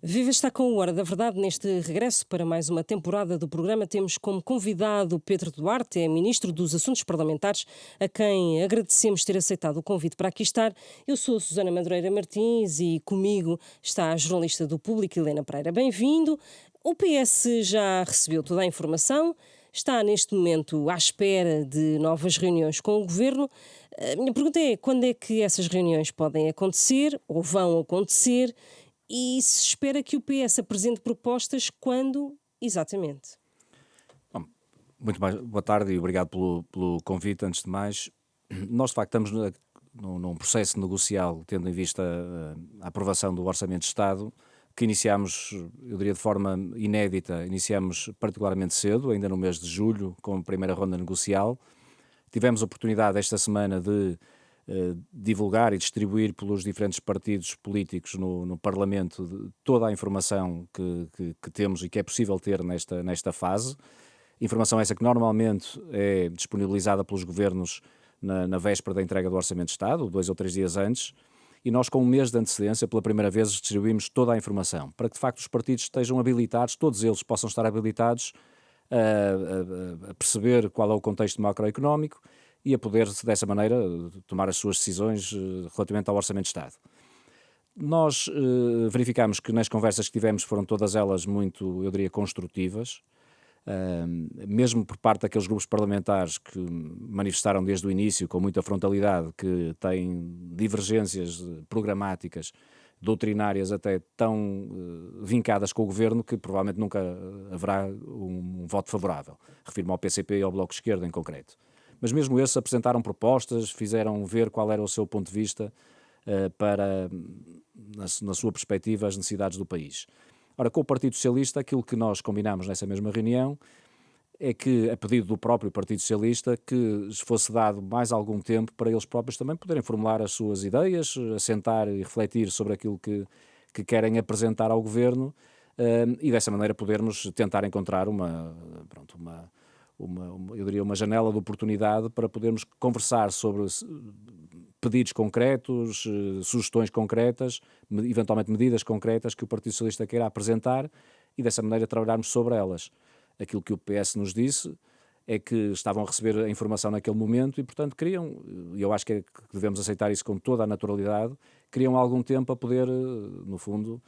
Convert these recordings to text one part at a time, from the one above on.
Viva está com o Hora da Verdade. Neste regresso para mais uma temporada do programa, temos como convidado Pedro Duarte, é Ministro dos Assuntos Parlamentares, a quem agradecemos ter aceitado o convite para aqui estar. Eu sou a Susana Madureira Martins e comigo está a jornalista do Público, Helena Pereira. Bem-vindo. O PS já recebeu toda a informação, está neste momento à espera de novas reuniões com o Governo. A minha pergunta é: quando é que essas reuniões podem acontecer ou vão acontecer? E se espera que o PS apresente propostas quando exatamente? Bom, muito mais, boa tarde e obrigado pelo convite. Antes de mais, nós de facto estamos num processo negocial, tendo em vista a aprovação do Orçamento de Estado, que iniciámos, eu diria de forma inédita, iniciámos particularmente cedo, ainda no mês de julho, com a primeira ronda negocial. Tivemos a oportunidade esta semana de divulgar e distribuir pelos diferentes partidos políticos no Parlamento toda a informação que temos e que é possível ter nesta fase. Informação essa que normalmente é disponibilizada pelos governos na véspera da entrega do Orçamento de Estado, 2 ou 3 dias antes, e nós com um mês de antecedência, pela primeira vez, distribuímos toda a informação, para que de facto os partidos estejam habilitados, todos eles possam estar habilitados a perceber qual é o contexto macroeconómico e a poder, dessa maneira, tomar as suas decisões relativamente ao Orçamento de Estado. Nós verificamos que nas conversas que tivemos foram todas elas muito, eu diria, construtivas, mesmo por parte daqueles grupos parlamentares que manifestaram desde o início com muita frontalidade que têm divergências programáticas, doutrinárias até tão vincadas com o Governo que provavelmente nunca haverá um voto favorável. Refiro-me ao PCP e ao Bloco de Esquerda em concreto. Mas mesmo esses apresentaram propostas, fizeram ver qual era o seu ponto de vista para, na sua perspectiva, as necessidades do país. Ora, com o Partido Socialista, aquilo que nós combinámos nessa mesma reunião é que, a pedido do próprio Partido Socialista, que fosse dado mais algum tempo para eles próprios também poderem formular as suas ideias, assentar e refletir sobre aquilo que querem apresentar ao Governo e dessa maneira podermos tentar encontrar eu diria uma janela de oportunidade para podermos conversar sobre pedidos concretos, sugestões concretas, eventualmente medidas concretas que o Partido Socialista queira apresentar e dessa maneira trabalharmos sobre elas. Aquilo que o PS nos disse é que estavam a receber a informação naquele momento e, portanto, queriam, e eu acho que devemos aceitar isso com toda a naturalidade, queriam algum tempo a poder, no fundo,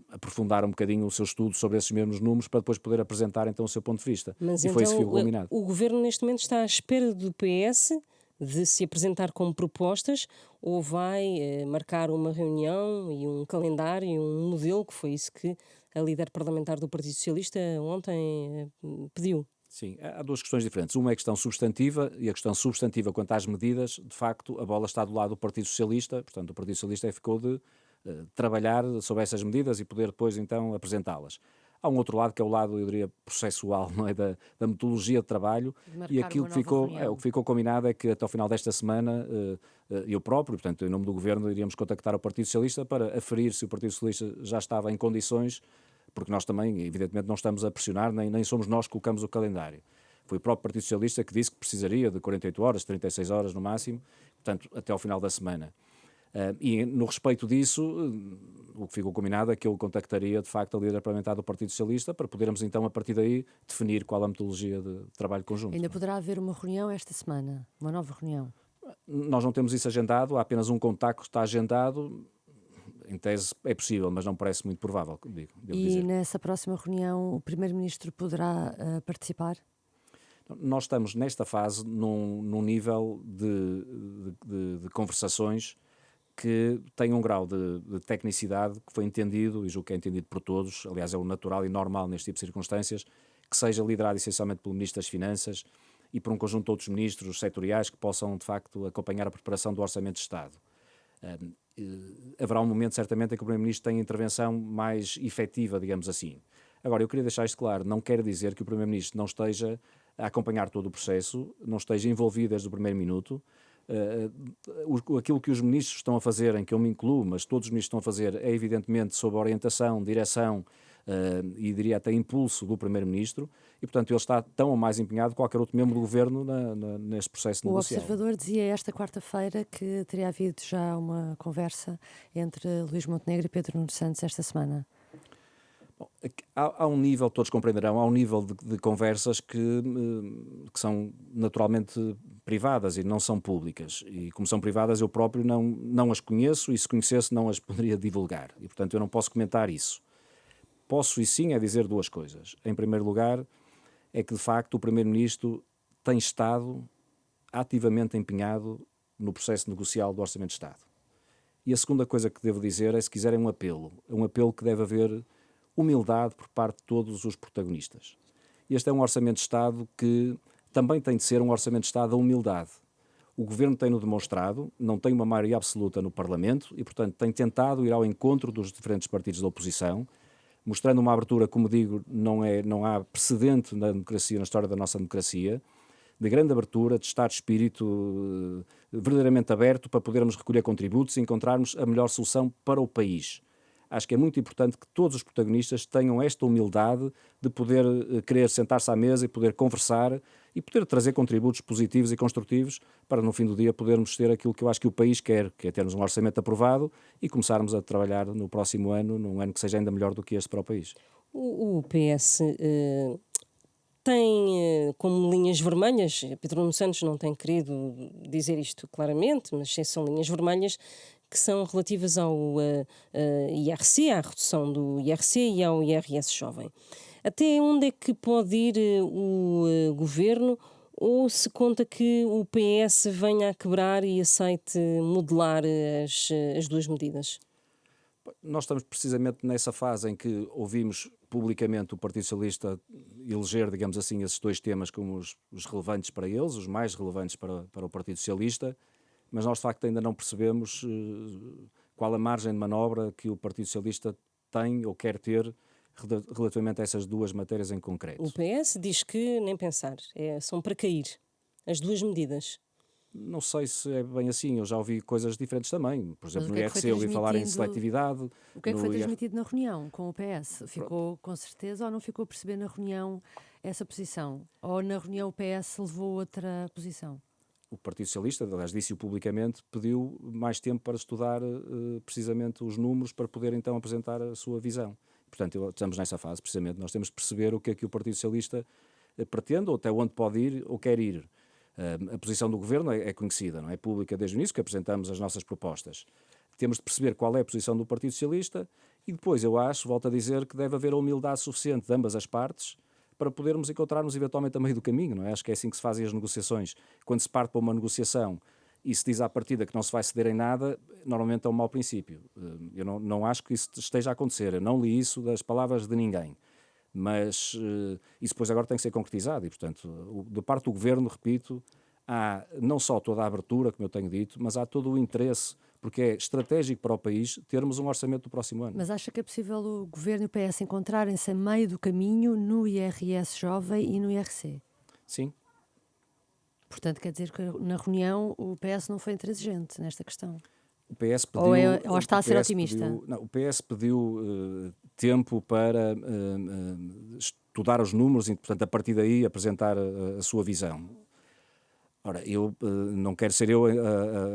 aprofundar um bocadinho o seu estudo sobre esses mesmos números para depois poder apresentar então o seu ponto de vista. Mas E foi isso que então ficou combinado. o Governo neste momento está à espera do PS de se apresentar como propostas ou vai marcar uma reunião e um calendário e um modelo, que foi isso que a líder parlamentar do Partido Socialista ontem pediu? Sim, há duas questões diferentes. Uma é a questão substantiva, e a questão substantiva quanto às medidas, de facto, a bola está do lado do Partido Socialista, portanto, o Partido Socialista ficou de trabalhar sobre essas medidas e poder depois, então, apresentá-las. Há um outro lado que é o lado, eu diria, processual, não é? Da metodologia de trabalho, De e marcar aquilo uma que nova ficou, o reunião. que ficou combinado é que até ao final desta semana, eu próprio, portanto, em nome do Governo, iríamos contactar o Partido Socialista para aferir se o Partido Socialista já estava em condições, porque nós também, evidentemente, não estamos a pressionar, nem somos nós que colocamos o calendário. Foi o próprio Partido Socialista que disse que precisaria de 48 horas, 36 horas no máximo, portanto, até ao final da semana. E no respeito disso, o que ficou combinado é que eu contactaria, de facto, a líder parlamentar do Partido Socialista para podermos, então, a partir daí, definir qual a metodologia de trabalho conjunto. Ainda poderá haver uma reunião esta semana, uma nova reunião. Nós não temos isso agendado, há apenas um contacto que está agendado. Em tese é possível, mas não parece muito provável, devo E dizer. nessa próxima reunião o Primeiro-Ministro poderá participar? Nós estamos nesta fase num nível de conversações que tem um grau de tecnicidade que foi entendido, e julgo que é entendido por todos, aliás é o natural e normal neste tipo de circunstâncias, que seja liderado essencialmente pelo Ministro das Finanças e por um conjunto de outros ministros setoriais que possam, de facto, acompanhar a preparação do Orçamento de Estado. Haverá um momento, certamente, em que o Primeiro-Ministro tem intervenção mais efetiva, digamos assim. Agora, eu queria deixar isto claro, não quer dizer que o Primeiro-Ministro não esteja a acompanhar todo o processo, não esteja envolvido desde o primeiro minuto. Aquilo que os ministros estão a fazer, em que eu me incluo, mas todos os ministros estão a fazer, é evidentemente sob a orientação, direção e diria até impulso do Primeiro-Ministro, e portanto ele está tão ou mais empenhado que qualquer outro membro do Governo neste processo O negocial. Observador dizia esta quarta-feira que teria havido já uma conversa entre Luís Montenegro e Pedro Nuno Santos esta semana. Bom, há um nível, todos compreenderão, há um nível de conversas que são naturalmente privadas e não são públicas. E como são privadas, eu próprio não as conheço e se conhecesse não as poderia divulgar. E portanto eu não posso comentar isso. Posso e sim é dizer duas coisas. Em primeiro lugar, é que de facto o Primeiro-Ministro tem estado ativamente empenhado no processo negocial do Orçamento de Estado. E a segunda coisa que devo dizer é, se quiserem, um apelo que deve haver humildade por parte de todos os protagonistas. Este é um Orçamento de Estado que também tem de ser um Orçamento de Estado da humildade. O Governo tem-no demonstrado, não tem uma maioria absoluta no Parlamento e, portanto, tem tentado ir ao encontro dos diferentes partidos da oposição, mostrando uma abertura, como digo, não há precedente na democracia, na história da nossa democracia, de grande abertura, de estado de espírito verdadeiramente aberto para podermos recolher contributos e encontrarmos a melhor solução para o país. Acho que é muito importante que todos os protagonistas tenham esta humildade de poder querer sentar-se à mesa e poder conversar e poder trazer contributos positivos e construtivos para, no fim do dia, podermos ter aquilo que eu acho que o país quer, que é termos um orçamento aprovado e começarmos a trabalhar no próximo ano, num ano que seja ainda melhor do que este para o país. O PS tem como linhas vermelhas, Pedro Nuno Santos não tem querido dizer isto claramente, mas são linhas vermelhas que são relativas ao IRC, à redução do IRC e ao IRS jovem. Até onde é que pode ir o Governo, ou se conta que o PS venha a quebrar e aceite modelar as duas medidas? Nós estamos precisamente nessa fase em que ouvimos publicamente o Partido Socialista eleger, digamos assim, esses dois temas como os relevantes para eles, os mais relevantes para o Partido Socialista, mas nós de facto ainda não percebemos qual a margem de manobra que o Partido Socialista tem ou quer ter relativamente a essas duas matérias em concreto. O PS diz que nem pensar, são para cair as duas medidas. Não sei se é bem assim, eu já ouvi coisas diferentes também. Por exemplo, no o que é que foi IRC eu ouvi falar em transmitido- seletividade. O que é que foi no IR transmitido na reunião com o PS? Ficou com certeza ou não ficou a perceber na reunião essa posição? Ou na reunião o PS levou outra posição? O Partido Socialista, aliás, disse-o publicamente, pediu mais tempo para estudar precisamente os números para poder então apresentar a sua visão. Portanto, estamos nessa fase, precisamente. Nós temos de perceber o que é que o Partido Socialista pretende, ou até onde pode ir ou quer ir. A posição do Governo é conhecida, não é pública desde o início, que apresentamos as nossas propostas. Temos de perceber qual é a posição do Partido Socialista e depois eu acho, volto a dizer, que deve haver a humildade suficiente de ambas as partes para podermos encontrarmos eventualmente a meio do caminho, não é? Acho que é assim que se fazem as negociações. Quando se parte para uma negociação e se diz à partida que não se vai ceder em nada, normalmente é um mau princípio. Eu não acho que isso esteja a acontecer. Eu não li isso das palavras de ninguém. Mas isso depois agora tem que ser concretizado e, portanto, da parte do Governo, repito, há não só toda a abertura, como eu tenho dito, mas há todo o interesse, porque é estratégico para o país termos um orçamento do próximo ano. Mas acha que é possível o Governo e o PS encontrarem-se a meio do caminho no IRS jovem e no IRC? Sim. Portanto, quer dizer que na reunião o PS não foi intransigente nesta questão? O PS pediu, Ou está a ser otimista? O PS pediu tempo para estudar os números e, portanto, a partir daí apresentar a sua visão. Ora, eu não quero ser eu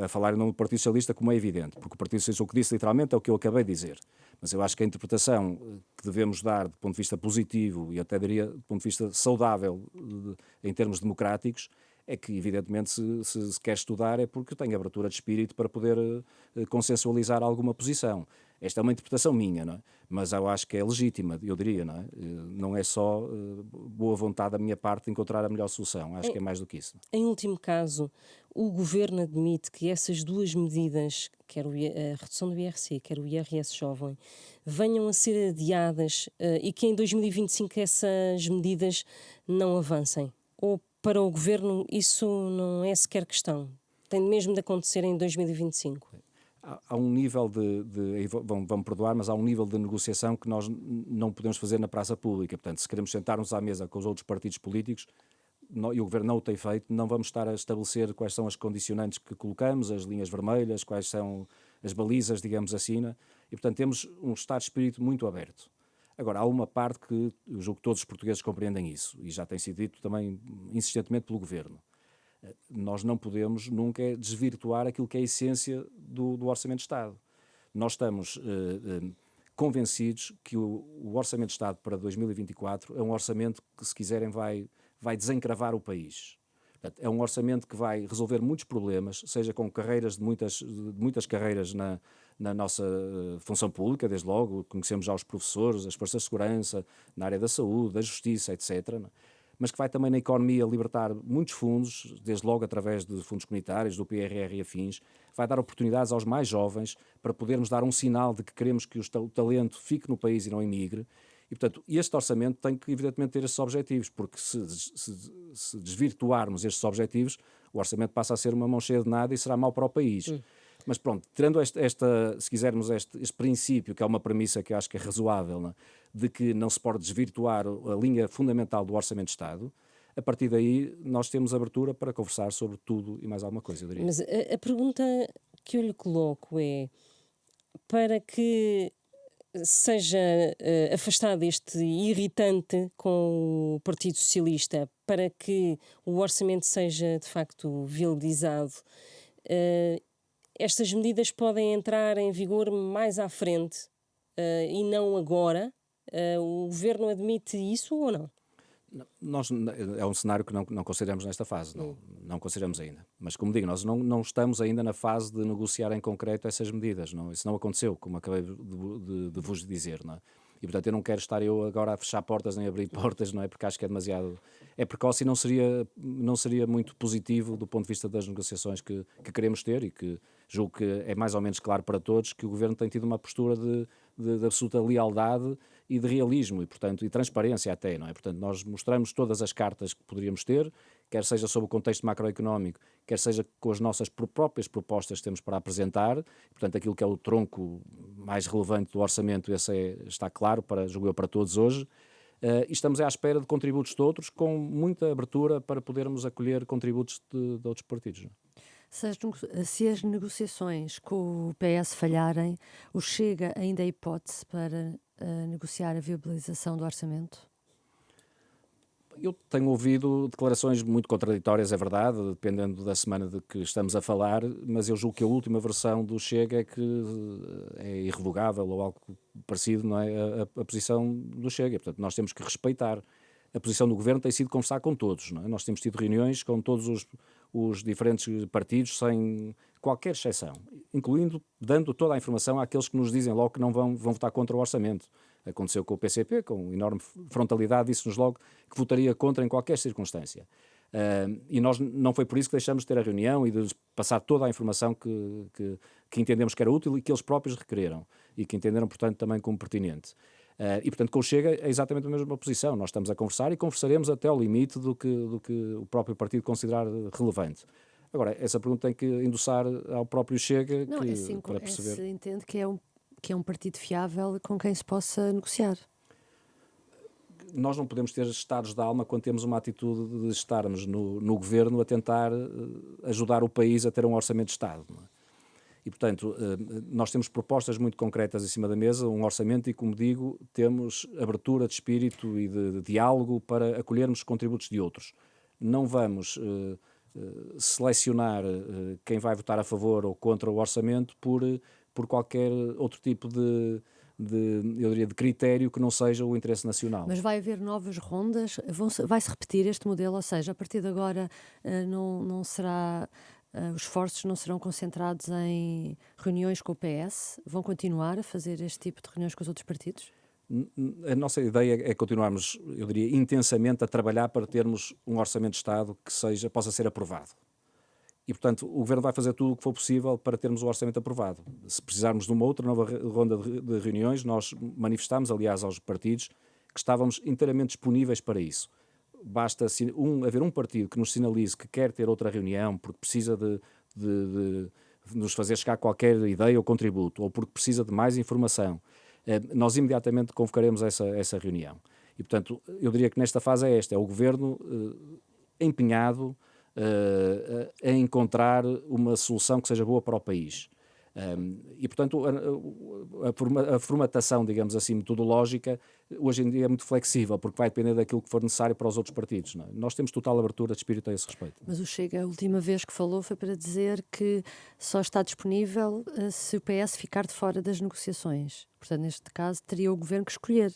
a falar em nome do Partido Socialista, como é evidente, porque o Partido Socialista o que disse literalmente é o que eu acabei de dizer. Mas eu acho que a interpretação que devemos dar do ponto de vista positivo e até diria do ponto de vista saudável em termos democráticos é que, evidentemente, se quer estudar é porque tem abertura de espírito para poder consensualizar alguma posição. Esta é uma interpretação minha, não é? Mas eu acho que é legítima, eu diria, não é? Não é só boa vontade da minha parte de encontrar a melhor solução, acho que é mais do que isso. Em último caso, o Governo admite que essas duas medidas, quer a redução do IRC, quer o IRS jovem, venham a ser adiadas e que em 2025 essas medidas não avancem? Ou para o Governo isso não é sequer questão? Tem mesmo de acontecer em 2025? Há um nível vão perdoar, mas há um nível de negociação que nós não podemos fazer na praça pública. Portanto, se queremos sentar-nos à mesa com os outros partidos políticos, e o Governo não o tem feito, não vamos estar a estabelecer quais são as condicionantes que colocamos, as linhas vermelhas, quais são as balizas, digamos assim, né? E, portanto, temos um estado de espírito muito aberto. Agora, há uma parte que eu julgo que todos os portugueses compreendem isso, e já tem sido dito também insistentemente pelo Governo. Nós não podemos nunca desvirtuar aquilo que é a essência do Orçamento de Estado. Nós estamos convencidos que o Orçamento de Estado para 2024 é um orçamento que, se quiserem, vai desencravar o país. Portanto, é um orçamento que vai resolver muitos problemas, seja com carreiras de muitas carreiras na nossa função pública, desde logo, conhecemos já os professores, as forças de segurança, na área da saúde, da justiça, etc., mas que vai também na economia libertar muitos fundos, desde logo através de fundos comunitários, do PRR e afins, vai dar oportunidades aos mais jovens para podermos dar um sinal de que queremos que o talento fique no país e não emigre. E, portanto, este orçamento tem que, evidentemente, ter estes objetivos, porque se desvirtuarmos estes objetivos, o orçamento passa a ser uma mão cheia de nada e será mau para o país. Mas pronto, tirando se quisermos este princípio, que é uma premissa que eu acho que é razoável, não é? De que não se pode desvirtuar a linha fundamental do Orçamento de Estado, a partir daí nós temos abertura para conversar sobre tudo e mais alguma coisa, eu diria. Mas a pergunta que eu lhe coloco é, para que seja afastado este irritante com o Partido Socialista, para que o orçamento seja de facto viabilizado, estas medidas podem entrar em vigor mais à frente e não agora? O Governo admite isso ou não? Nós, é um cenário que não consideramos nesta fase, não consideramos ainda. Mas, como digo, nós não estamos ainda na fase de negociar em concreto essas medidas. Não? Isso não aconteceu, como acabei de vos dizer. Não é? E, portanto, eu não quero estar eu agora a fechar portas nem a abrir portas, não é? Porque acho que é demasiado... É precoce e não seria muito positivo do ponto de vista das negociações que queremos ter, e que julgo que é mais ou menos claro para todos que o Governo tem tido uma postura de absoluta lealdade e de realismo, e, portanto, e transparência até, não é? Portanto, nós mostramos todas as cartas que poderíamos ter, quer seja sobre o contexto macroeconómico, quer seja com as nossas próprias propostas que temos para apresentar, portanto, aquilo que é o tronco mais relevante do orçamento, está claro, julgo eu, para todos hoje, e estamos à espera de contributos de outros, com muita abertura para podermos acolher contributos de outros partidos. Não é? Se as negociações com o PS falharem, o Chega ainda é hipótese para negociar a viabilização do orçamento? Eu tenho ouvido declarações muito contraditórias, é verdade, dependendo da semana de que estamos a falar, mas eu julgo que a última versão do Chega é que é irrevogável ou algo parecido, não é? A posição do Chega. Portanto, nós temos que respeitar. A posição do Governo tem sido conversar com todos, não é? Nós temos tido reuniões com todos os diferentes partidos, sem qualquer exceção, incluindo dando toda a informação àqueles que nos dizem logo que não vão votar contra o orçamento. Aconteceu com o PCP, com enorme frontalidade, disse-nos logo que votaria contra em qualquer circunstância. E nós não foi por isso que deixamos de ter a reunião e de passar toda a informação que entendemos que era útil e que eles próprios requereram e que entenderam, portanto, também como pertinente. E, portanto, com o Chega é exatamente a mesma posição. Nós estamos a conversar e conversaremos até ao limite do que o próprio partido considerar relevante. Agora, essa pergunta tem que endossar ao próprio Chega para perceber... Se entende que é um partido fiável com quem se possa negociar. Nós não podemos ter estados de alma quando temos uma atitude de estarmos no Governo a tentar ajudar o país a ter um orçamento de Estado. Não é? E, portanto, nós temos propostas muito concretas em cima da mesa, um orçamento, e, como digo, temos abertura de espírito e de diálogo para acolhermos contributos de outros. Não vamos selecionar quem vai votar a favor ou contra o orçamento por qualquer outro tipo eu diria, de critério que não seja o interesse nacional. Mas vai haver novas rondas? Vai-se repetir este modelo? Ou seja, a partir de agora não será... os esforços não serão concentrados em reuniões com o PS? Vão continuar a fazer este tipo de reuniões com os outros partidos? A nossa ideia é continuarmos, eu diria, intensamente a trabalhar para termos um orçamento de Estado que possa ser aprovado. E, portanto, o Governo vai fazer tudo o que for possível para termos o orçamento aprovado. Se precisarmos de uma outra nova ronda de reuniões, nós manifestámos, aliás, aos partidos que estávamos inteiramente disponíveis para isso. Basta haver um partido que nos sinalize que quer ter outra reunião porque precisa de nos fazer chegar qualquer ideia ou contributo, ou porque precisa de mais informação, nós imediatamente convocaremos essa reunião. E, portanto, eu diria que nesta fase é o Governo empenhado a encontrar uma solução que seja boa para o país. E, portanto, a formatação, digamos assim, metodológica, hoje em dia é muito flexível, porque vai depender daquilo que for necessário para os outros partidos. Não é? Nós temos total abertura de espírito a esse respeito. Mas o Chega, a última vez que falou foi para dizer que só está disponível se o PS ficar de fora das negociações. Portanto, neste caso, teria o Governo que escolher.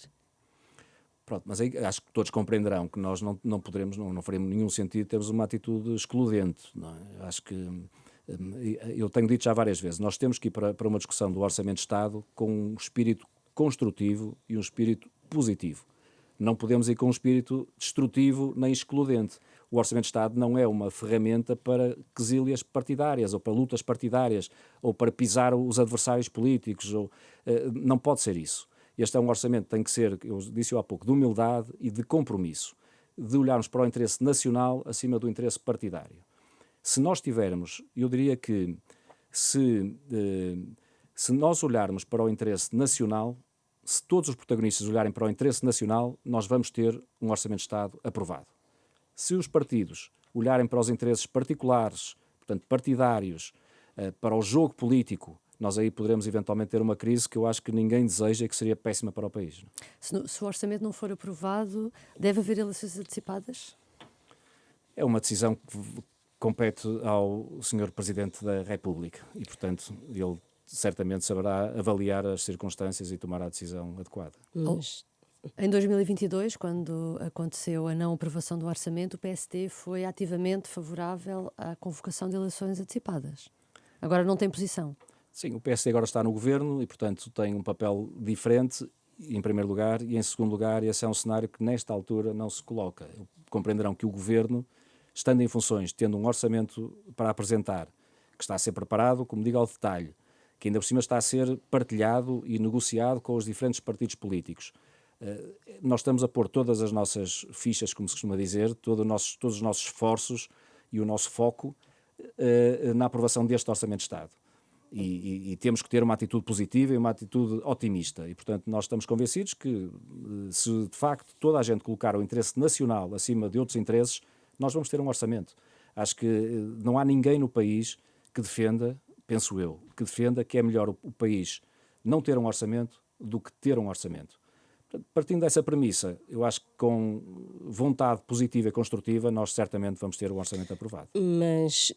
Pronto, mas aí acho que todos compreenderão que nós não poderemos, não faremos nenhum sentido termos uma atitude excludente. Não é? Acho que, eu tenho dito já várias vezes, nós temos que ir para uma discussão do Orçamento de Estado com um espírito construtivo e um espírito positivo. Não podemos ir com um espírito destrutivo nem excludente. O Orçamento de Estado não é uma ferramenta para quesílias partidárias ou para lutas partidárias ou para pisar os adversários políticos. Não pode ser isso. Este é um orçamento que tem que ser, eu disse há pouco, de humildade e de compromisso, de olharmos para o interesse nacional acima do interesse partidário. Se nós tivermos, eu diria que se nós olharmos para o interesse nacional, se todos os protagonistas olharem para o interesse nacional, nós vamos ter um Orçamento de Estado aprovado. Se os partidos olharem para os interesses particulares, portanto partidários, para o jogo político, nós aí poderemos eventualmente ter uma crise que eu acho que ninguém deseja e que seria péssima para o país. Se o orçamento não for aprovado, deve haver eleições antecipadas? É uma decisão que compete ao Sr. Presidente da República e, portanto, ele certamente saberá avaliar as circunstâncias e tomar a decisão adequada. Mas Em 2022, quando aconteceu a não aprovação do orçamento, o PSD foi ativamente favorável à convocação de eleições antecipadas. Agora não tem posição. Sim, o PSD agora está no governo e, portanto, tem um papel diferente, em primeiro lugar, e em segundo lugar, esse é um cenário que nesta altura não se coloca. Compreenderão que o governo, estando em funções, tendo um orçamento para apresentar, que está a ser preparado, como digo, ao detalhe, que ainda por cima está a ser partilhado e negociado com os diferentes partidos políticos. Nós estamos a pôr todas as nossas fichas, como se costuma dizer, todos os nossos esforços e o nosso foco na aprovação deste Orçamento de Estado. E temos que ter uma atitude positiva e uma atitude otimista. E, portanto, nós estamos convencidos que, se de facto toda a gente colocar o interesse nacional acima de outros interesses, nós vamos ter um orçamento. Acho que não há ninguém no país que defenda, penso eu, que defenda que é melhor o país não ter um orçamento do que ter um orçamento. Portanto, partindo dessa premissa, eu acho que com vontade positiva e construtiva, nós certamente vamos ter um orçamento aprovado. Mas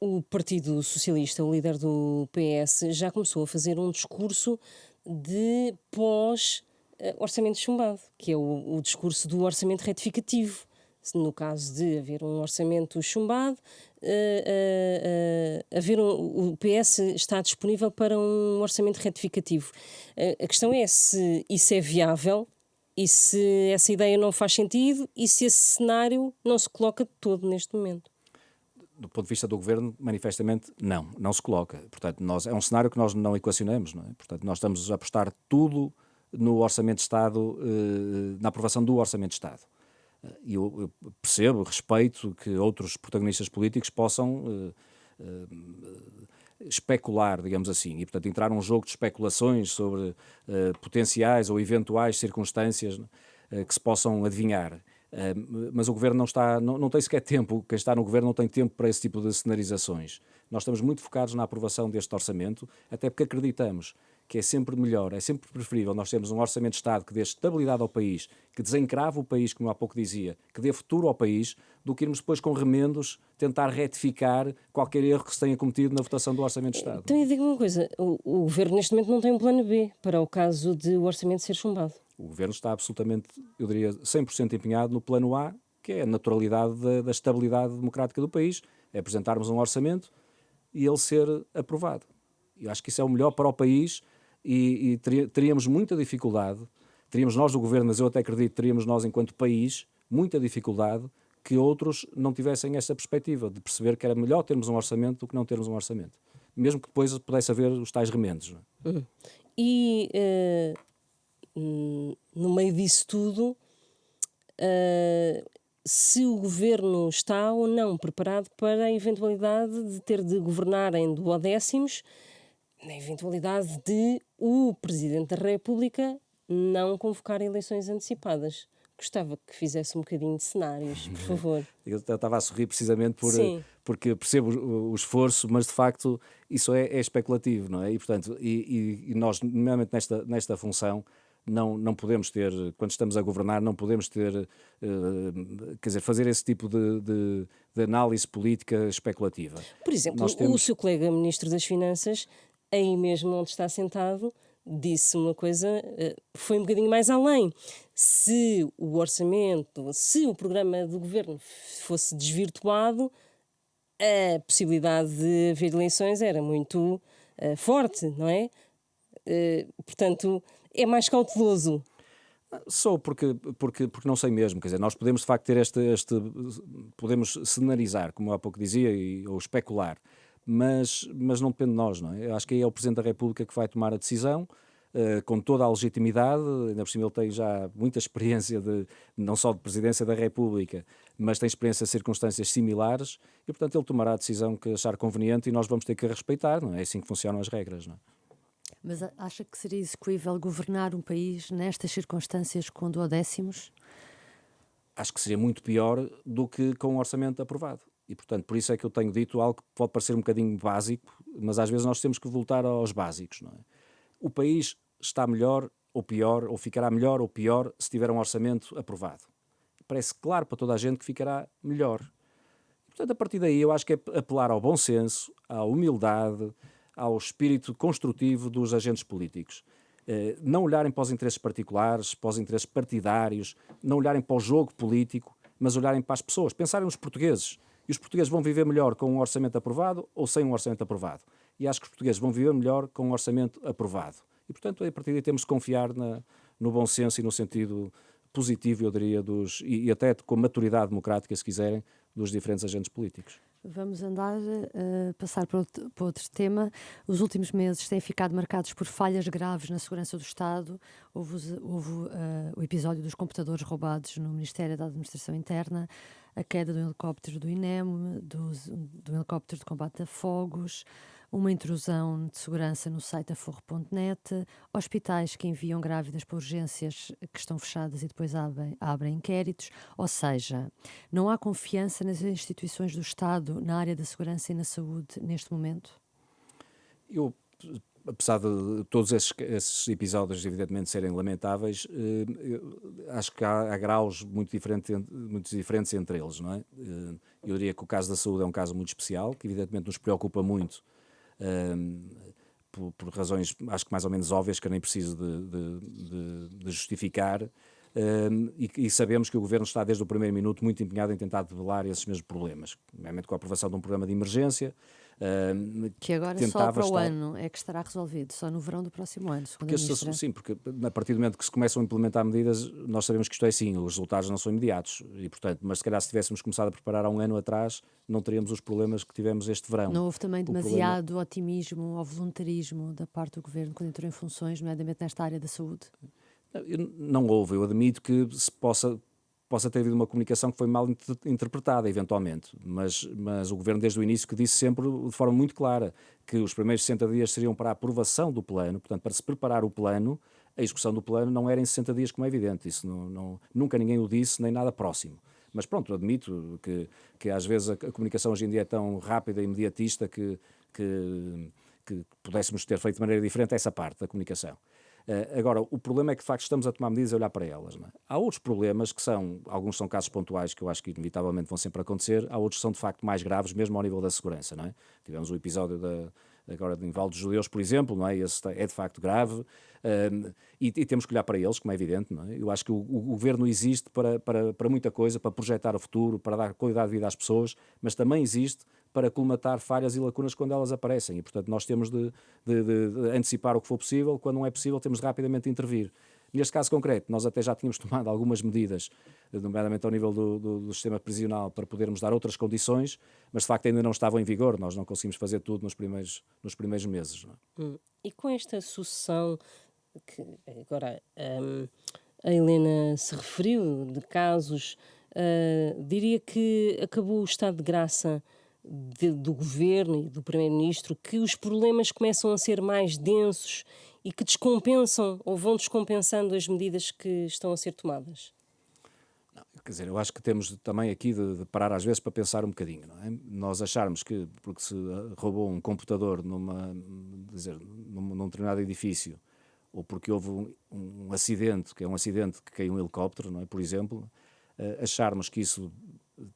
o Partido Socialista, o líder do PS, já começou a fazer um discurso de pós-orçamento chumbado, que é o discurso do orçamento retificativo. No caso de haver um orçamento chumbado, o PS está disponível para um orçamento retificativo. A questão é se isso é viável e se essa ideia não faz sentido e se esse cenário não se coloca de todo neste momento. Do ponto de vista do Governo, manifestamente, não se coloca. Portanto, é um cenário que nós não equacionamos. Não é? Portanto, nós estamos a apostar tudo no Orçamento de Estado, na aprovação do Orçamento de Estado. E eu percebo, respeito que outros protagonistas políticos possam especular, digamos assim, e, portanto, entrar num jogo de especulações sobre potenciais ou eventuais circunstâncias que se possam adivinhar. Mas o Governo não tem sequer tempo, quem está no Governo não tem tempo para esse tipo de cenarizações. Nós estamos muito focados na aprovação deste orçamento, até porque acreditamos que é sempre melhor, é sempre preferível nós termos um orçamento de Estado que dê estabilidade ao país, que desencrave o país, como há pouco dizia, que dê futuro ao país, do que irmos depois com remendos tentar retificar qualquer erro que se tenha cometido na votação do Orçamento de Estado. Então, eu digo uma coisa, o Governo neste momento não tem um plano B para o caso de o orçamento ser chumbado. O Governo está absolutamente, eu diria, 100% empenhado no plano A, que é a naturalidade da estabilidade democrática do país, é apresentarmos um orçamento e ele ser aprovado. Eu acho que isso é o melhor para o país e teríamos muita dificuldade, teríamos nós do Governo, mas eu até acredito que teríamos nós enquanto país, muita dificuldade que outros não tivessem essa perspectiva de perceber que era melhor termos um orçamento do que não termos um orçamento. Mesmo que depois pudesse haver os tais remendos. Não é? E no meio disso tudo, se o Governo está ou não preparado para a eventualidade de ter de governar em duodécimos, na eventualidade de o Presidente da República não convocar eleições antecipadas. Gostava que fizesse um bocadinho de cenários, por favor. Eu estava a sorrir precisamente porque percebo o esforço, mas de facto isso é especulativo, não é? E portanto, e nós, nomeadamente nesta função, não podemos ter, quando estamos a governar, não podemos ter, quer dizer, fazer esse tipo de análise política especulativa. Por exemplo, Nós o temos, seu colega Ministro das Finanças, aí mesmo onde está sentado, disse uma coisa, foi um bocadinho mais além. Se o orçamento, se o programa do governo fosse desvirtuado, a possibilidade de haver eleições era muito forte, não é? Portanto, é mais cauteloso. sou porque não sei mesmo, quer dizer, nós podemos de facto ter podemos cenarizar, como há pouco dizia, ou especular, mas não depende de nós, não é? Eu acho que aí é o Presidente da República que vai tomar a decisão, com toda a legitimidade, ainda por cima ele tem já muita experiência não só de Presidência da República, mas tem experiência de circunstâncias similares, e portanto ele tomará a decisão que achar conveniente e nós vamos ter que a respeitar, não é? É assim que funcionam as regras, não é? Mas acha que seria execuível governar um país nestas circunstâncias com duodécimos? Acho que seria muito pior do que com um orçamento aprovado. E, portanto, por isso é que eu tenho dito algo que pode parecer um bocadinho básico, mas às vezes nós temos que voltar aos básicos, não é? O país está melhor ou pior, ou ficará melhor ou pior se tiver um orçamento aprovado. Parece claro para toda a gente que ficará melhor. Portanto, a partir daí eu acho que é apelar ao bom senso, à humildade, ao espírito construtivo dos agentes políticos. Não olharem para os interesses particulares, para os interesses partidários, não olharem para o jogo político, mas olharem para as pessoas, pensarem nos portugueses. E os portugueses vão viver melhor com um orçamento aprovado ou sem um orçamento aprovado. E acho que os portugueses vão viver melhor com um orçamento aprovado. E, portanto, a partir daí temos de confiar no bom senso e no sentido positivo, eu diria, e até com maturidade democrática, se quiserem, dos diferentes agentes políticos. Vamos passar para outro tema. Os últimos meses têm ficado marcados por falhas graves na segurança do Estado. Houve o episódio dos computadores roubados no Ministério da Administração Interna, a queda do helicóptero do INEM, do helicóptero de combate a fogos, uma intrusão de segurança no site aforro.net, hospitais que enviam grávidas para urgências que estão fechadas e depois abrem inquéritos. Ou seja, não há confiança nas instituições do Estado na área da segurança e na saúde neste momento? Eu, apesar de todos esses episódios evidentemente serem lamentáveis, acho que há graus muito diferentes entre eles, não é? Eu diria que o caso da saúde é um caso muito especial, que evidentemente nos preocupa muito, por razões acho que mais ou menos óbvias, que eu nem preciso de justificar, e sabemos que o Governo está desde o primeiro minuto muito empenhado em tentar debelar esses mesmos problemas, nomeadamente com a aprovação de um programa de emergência, que agora só para o ano é que estará resolvido, só no verão do próximo ano, segundo a Ministra. Sim, porque a partir do momento que se começam a implementar medidas, nós sabemos que isto é assim, os resultados não são imediatos, e portanto, mas se calhar se tivéssemos começado a preparar há um ano atrás, não teríamos os problemas que tivemos este verão. Não houve também demasiado otimismo ou voluntarismo da parte do Governo quando entrou em funções, nomeadamente nesta área da saúde? Não houve, eu admito que se possa ter havido uma comunicação que foi mal interpretada, eventualmente, mas o Governo desde o início que disse sempre de forma muito clara que os primeiros 60 dias seriam para a aprovação do plano, portanto para se preparar o plano, a execução do plano não era em 60 dias como é evidente, isso nunca ninguém o disse, nem nada próximo. Mas pronto, admito que às vezes a comunicação hoje em dia é tão rápida e imediatista que pudéssemos ter feito de maneira diferente essa parte da comunicação. Agora, o problema é que de facto estamos a tomar medidas e a olhar para elas, não é? Há outros problemas que alguns são casos pontuais que eu acho que inevitavelmente vão sempre acontecer, há outros que são de facto mais graves, mesmo ao nível da segurança, não é? Tivemos o episódio agora de Val dos Judeus, por exemplo, não é? Esse é de facto grave, e temos que olhar para eles, como é evidente, não é? Eu acho que o Governo existe para muita coisa, para projetar o futuro, para dar qualidade de vida às pessoas, mas também existe para colmatar falhas e lacunas quando elas aparecem, e portanto nós temos de antecipar o que for possível, quando não é possível temos de rapidamente intervir. Neste caso concreto, nós até já tínhamos tomado algumas medidas, nomeadamente ao nível do sistema prisional, para podermos dar outras condições, mas de facto ainda não estavam em vigor, nós não conseguimos fazer tudo nos primeiros meses. Não é? E com esta sucessão que agora a Helena se referiu, de casos, diria que acabou o estado de graça do Governo e do Primeiro-Ministro, que os problemas começam a ser mais densos e que descompensam ou vão descompensando as medidas que estão a ser tomadas? Quer dizer, eu acho que temos também aqui de parar às vezes para pensar um bocadinho, não é? Nós acharmos que porque se roubou um computador num determinado edifício, ou porque houve um acidente, que é um acidente que caiu um helicóptero, não é? Por exemplo, acharmos que isso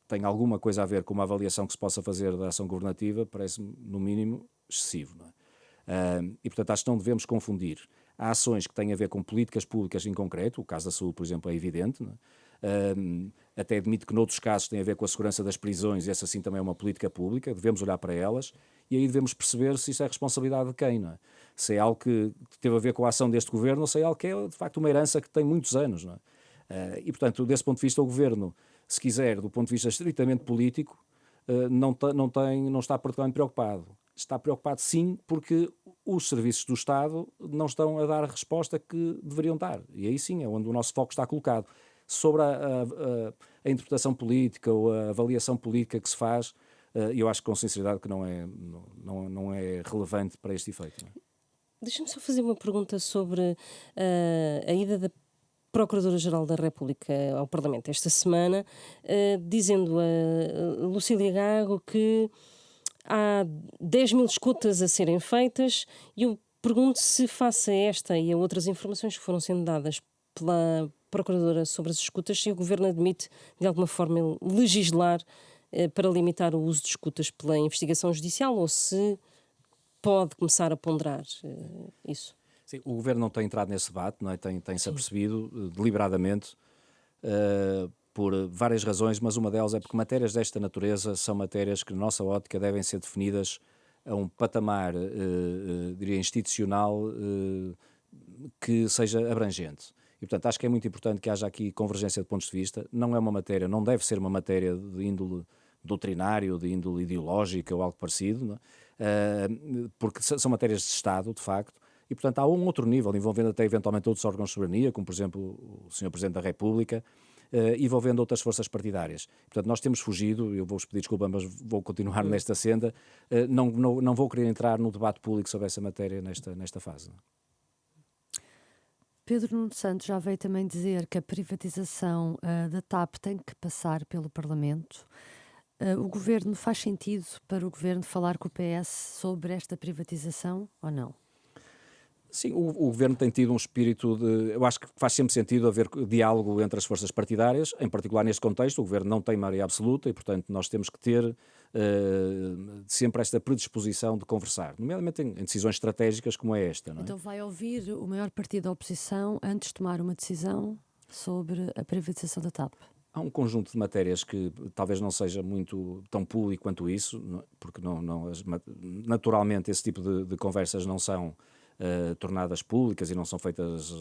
tem alguma coisa a ver com uma avaliação que se possa fazer da ação governativa, parece-me, no mínimo, excessivo, não é? E, portanto, acho que não devemos confundir. Há ações que têm a ver com políticas públicas em concreto, o caso da saúde, por exemplo, é evidente, não é? Até admito que noutros casos tem a ver com a segurança das prisões, e essa sim também é uma política pública, devemos olhar para elas e aí devemos perceber se isso é responsabilidade de quem, não é? Se é algo que teve a ver com a ação deste governo ou se é algo que é, de facto, uma herança que tem muitos anos, não é? E, portanto, desse ponto de vista, o governo, se quiser, do ponto de vista estritamente político, não está particularmente preocupado. Está preocupado, sim, porque os serviços do Estado não estão a dar a resposta que deveriam dar. E aí sim é onde o nosso foco está colocado. Sobre a interpretação política ou a avaliação política que se faz, eu acho com sinceridade que não é relevante para este efeito. Não é? Deixa-me só fazer uma pergunta sobre a ida da Procuradora-Geral da República ao Parlamento esta semana, dizendo a Lucília Gago que há 10.000 escutas a serem feitas e eu pergunto se face a esta e a outras informações que foram sendo dadas pela Procuradora sobre as escutas, se o Governo admite de alguma forma legislar para limitar o uso de escutas pela investigação judicial ou se pode começar a ponderar isso. Sim, o Governo não tem entrado nesse debate, não é? Tem-se apercebido deliberadamente por várias razões, mas uma delas é porque matérias desta natureza são matérias que, na nossa ótica, devem ser definidas a um patamar, diria, institucional que seja abrangente. E, portanto, acho que é muito importante que haja aqui convergência de pontos de vista. Não é uma matéria, não deve ser uma matéria de índole doutrinário, de índole ideológica ou algo parecido, não é? Porque são matérias de Estado, de facto, e, portanto, há um outro nível, envolvendo até eventualmente outros órgãos de soberania, como, por exemplo, o Sr. Presidente da República, envolvendo outras forças partidárias. Portanto, nós temos fugido, eu vou-vos pedir desculpa, mas vou continuar nesta senda, não vou querer entrar no debate público sobre essa matéria nesta fase. Não é? Pedro Nuno Santos já veio também dizer que a privatização da TAP tem que passar pelo Parlamento. O Governo, faz sentido para o Governo falar com o PS sobre esta privatização ou não? Sim, o Governo tem tido um espírito de... Eu acho que faz sempre sentido haver diálogo entre as forças partidárias, em particular neste contexto. O Governo não tem maioria absoluta e, portanto, nós temos que ter sempre esta predisposição de conversar, nomeadamente em decisões estratégicas como é esta. Não é? Então vai ouvir o maior partido da oposição antes de tomar uma decisão sobre a privatização da TAP? Há um conjunto de matérias que talvez não seja muito tão público quanto isso, porque naturalmente esse tipo de conversas não são tornadas públicas e não são feitas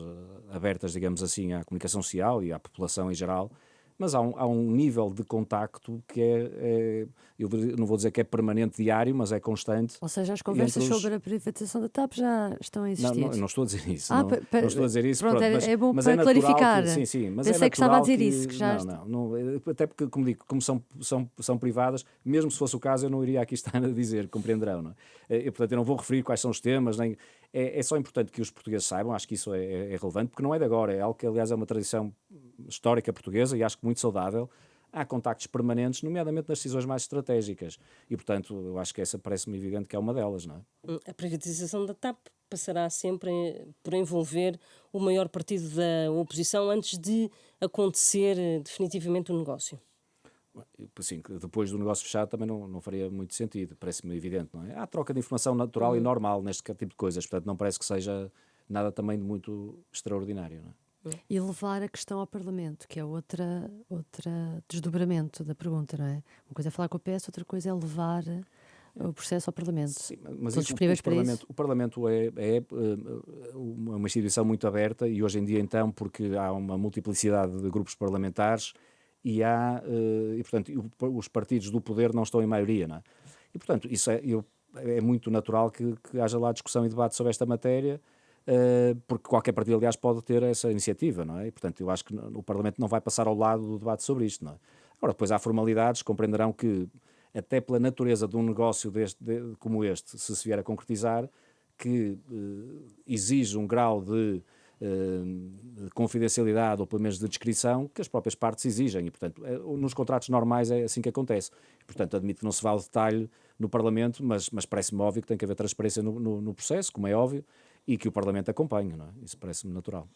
abertas, digamos assim, à comunicação social e à população em geral, mas há um nível de contacto que eu não vou dizer que é permanente, diário, mas é constante. Ou seja, as conversas sobre a privatização da TAP já estão a existir? Não estou a dizer isso. Não estou a dizer isso. Pronto, é bom mas para clarificar. Sim, mas pensei que estava a dizer isso. Que já não, até porque, como digo, como são privadas, mesmo se fosse o caso, eu não iria aqui estar a dizer, compreenderão. Não é? Portanto, eu não vou referir quais são os temas, nem... É só importante que os portugueses saibam, acho que isso é relevante, porque não é de agora, é algo que, aliás, é uma tradição histórica portuguesa e acho que muito saudável. Há contactos permanentes, nomeadamente nas decisões mais estratégicas. E, portanto, eu acho que essa parece-me evidente que é uma delas, não é? A privatização da TAP passará sempre por envolver o maior partido da oposição antes de acontecer definitivamente o negócio. Assim, depois do negócio fechado também não faria muito sentido, parece-me evidente, não é? Há troca de informação natural e normal neste tipo de coisas, portanto não parece que seja nada também de muito extraordinário, não é? E levar a questão ao Parlamento, que é outra desdobramento da pergunta, não é? Uma coisa é falar com o PS, outra coisa é levar o processo ao Parlamento. Sim, mas o Parlamento é uma instituição muito aberta e hoje em dia então, porque há uma multiplicidade de grupos parlamentares e portanto, os partidos do poder não estão em maioria, não é? E, portanto, isso é muito natural que haja lá discussão e debate sobre esta matéria, porque qualquer partido, aliás, pode ter essa iniciativa, não é? E, portanto, eu acho que o Parlamento não vai passar ao lado do debate sobre isto, não é? Agora, depois há formalidades, compreenderão que, até pela natureza de um negócio como este, se vier a concretizar, que exige um grau de de confidencialidade ou pelo menos de descrição que as próprias partes exigem e, portanto, nos contratos normais é assim que acontece. Portanto, admito que não se vá ao detalhe no Parlamento, mas parece-me óbvio que tem que haver transparência no processo, como é óbvio, e que o Parlamento acompanhe, não é? Isso parece-me natural.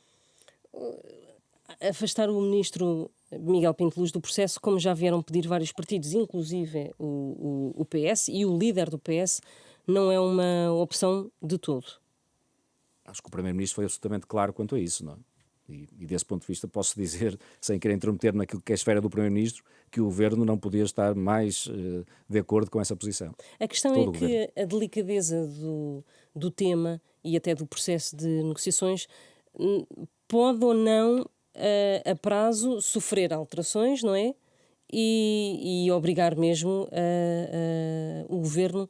Afastar o ministro Miguel Pinto Luz do processo, como já vieram pedir vários partidos, inclusive o PS, e o líder do PS, não é uma opção de todo. Acho que o Primeiro-Ministro foi absolutamente claro quanto a isso, não é? E desse ponto de vista posso dizer, sem querer intrometer naquilo que é a esfera do Primeiro-Ministro, que o Governo não podia estar mais de acordo com essa posição. A questão Todo é o Governo. que a delicadeza do tema e até do processo de negociações pode ou não, a prazo, sofrer alterações, não é? E obrigar mesmo o Governo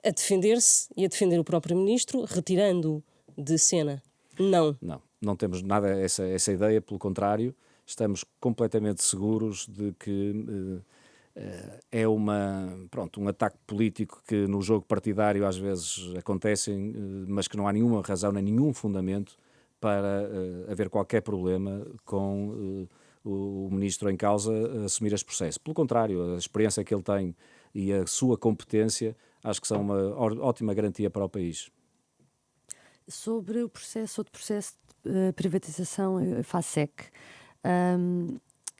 a defender-se e a defender o próprio Ministro, retirando-o de cena. Não. Não temos nada essa ideia, pelo contrário, estamos completamente seguros de que é um ataque político que no jogo partidário às vezes acontecem, mas que não há nenhuma razão nem nenhum fundamento para haver qualquer problema com o ministro em causa assumir este processo. Pelo contrário, a experiência que ele tem e a sua competência acho que são uma ótima garantia para o país. Sobre o processo, outro processo de privatização, FASEC,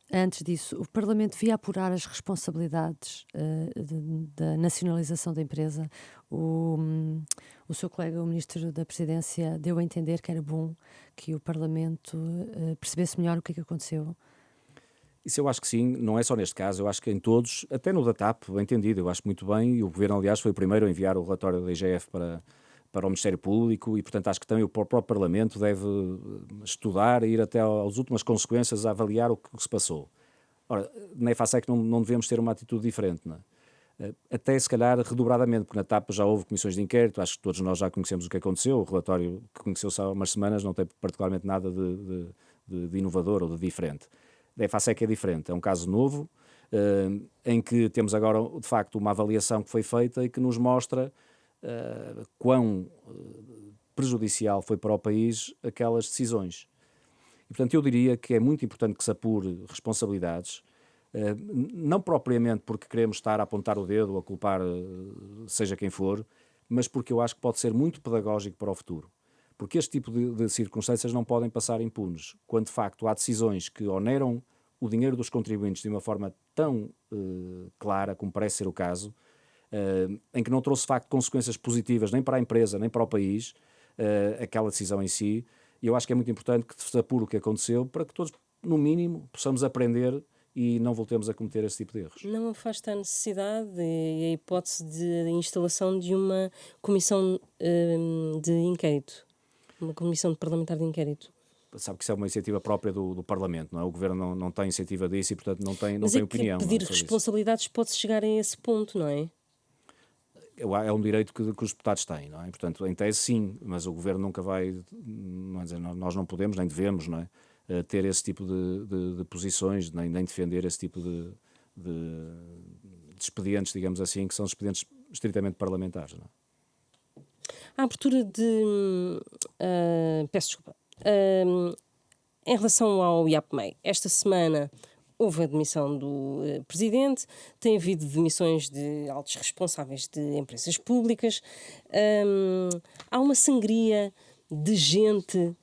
antes disso, o Parlamento devia apurar as responsabilidades da nacionalização da empresa. O seu colega, o Ministro da Presidência, deu a entender que era bom que o Parlamento percebesse melhor o que é que aconteceu. Isso eu acho que sim, não é só neste caso, eu acho que em todos, até no da TAP, bem entendido, eu acho muito bem, e o Governo, aliás, foi o primeiro a enviar o relatório da IGF para o Ministério Público e, portanto, acho que também o próprio Parlamento deve estudar e ir até às últimas consequências a avaliar o que se passou. Ora, na EFASEC não devemos ter uma atitude diferente, não é? Até se calhar redobradamente, porque na TAP já houve comissões de inquérito, acho que todos nós já conhecemos o que aconteceu, o relatório que conheceu-se há umas semanas não tem particularmente nada de inovador ou de diferente. Da EFASEC é diferente, é um caso novo, em que temos agora, de facto, uma avaliação que foi feita e que nos mostra quão prejudicial foi para o país aquelas decisões. E, portanto, eu diria que é muito importante que se apure responsabilidades, não propriamente porque queremos estar a apontar o dedo ou a culpar seja quem for, mas porque eu acho que pode ser muito pedagógico para o futuro. Porque este tipo de circunstâncias não podem passar impunes, quando de facto há decisões que oneram o dinheiro dos contribuintes de uma forma tão clara, como parece ser o caso, em que não trouxe de facto consequências positivas nem para a empresa, nem para o país, aquela decisão em si. E eu acho que é muito importante que se apure o que aconteceu para que todos, no mínimo, possamos aprender e não voltemos a cometer esse tipo de erros. Não afasta a necessidade e a hipótese de instalação de uma comissão de inquérito, uma comissão parlamentar de inquérito. Sabe que isso é uma iniciativa própria do Parlamento, não é? O Governo não tem iniciativa disso e, portanto, não tem Mas é que opinião. pedir não é responsabilidades pode chegar a esse ponto, não é? É um direito que os deputados têm, não é? Portanto, em tese sim, mas o Governo nunca vai, não é dizer, nós não podemos, nem devemos, não é? Ter esse tipo de posições, nem defender esse tipo de expedientes, digamos assim, que são expedientes estritamente parlamentares, não é? A abertura de... peço desculpa. Em relação ao IAPMEI, esta semana houve a demissão do presidente, tem havido demissões de altos responsáveis de empresas públicas, há uma sangria de gente,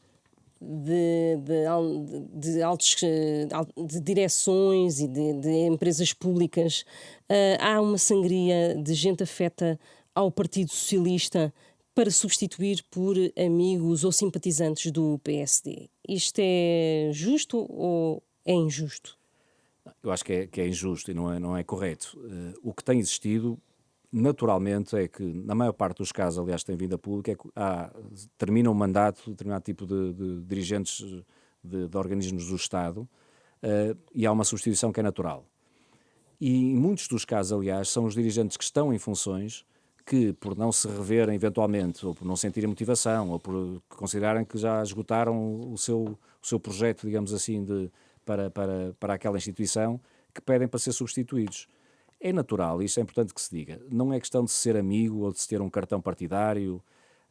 de altos, de direções e de empresas públicas, há uma sangria de gente afeta ao Partido Socialista para substituir por amigos ou simpatizantes do PSD. Isto é justo ou é injusto? Eu acho que é injusto e não é correto. O que tem existido, naturalmente, é que, na maior parte dos casos, aliás, tem vindo a público, é que termina um mandato de determinado tipo de dirigentes de organismos do Estado e há uma substituição que é natural. E em muitos dos casos, aliás, são os dirigentes que estão em funções que, por não se reverem eventualmente, ou por não sentirem motivação, ou por considerarem que já esgotaram o seu projeto, digamos assim, para aquela instituição, que pedem para ser substituídos. É natural, isto é importante que se diga. Não é questão de se ser amigo ou de se ter um cartão partidário.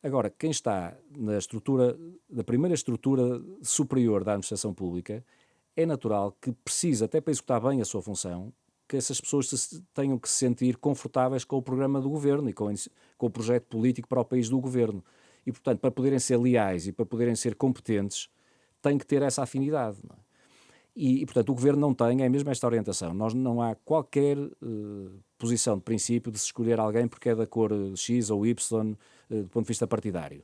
Agora, quem está na primeira estrutura superior da administração pública, é natural que precisa, até para executar bem a sua função, que essas pessoas tenham que se sentir confortáveis com o programa do governo e com o projeto político para o país do governo. E, portanto, para poderem ser leais e para poderem ser competentes, têm que ter essa afinidade. Não é? Portanto, o governo não tem, é mesmo esta orientação. Não há qualquer posição de princípio de se escolher alguém porque é da cor X ou Y do ponto de vista partidário.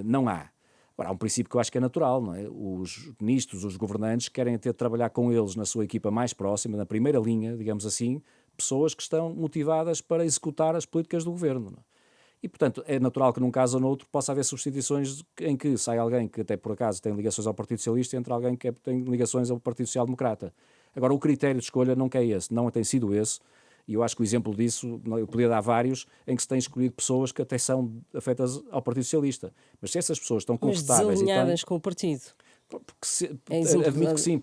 Não há. Agora, há um princípio que eu acho que é natural, não é? Os ministros, os governantes querem ter de trabalhar com eles na sua equipa mais próxima, na primeira linha, digamos assim, pessoas que estão motivadas para executar as políticas do governo. Não é? E, portanto, é natural que num caso ou noutro possa haver substituições em que sai alguém que até por acaso tem ligações ao Partido Socialista e entra alguém que tem ligações ao Partido Social Democrata. Agora, o critério de escolha não é esse, não tem sido esse, e eu acho que o exemplo disso, eu podia dar vários, em que se tem escolhido pessoas que até são afetas ao Partido Socialista. Mas se essas pessoas estão confortáveis... Mas desalinhadas com o partido. Admito que sim,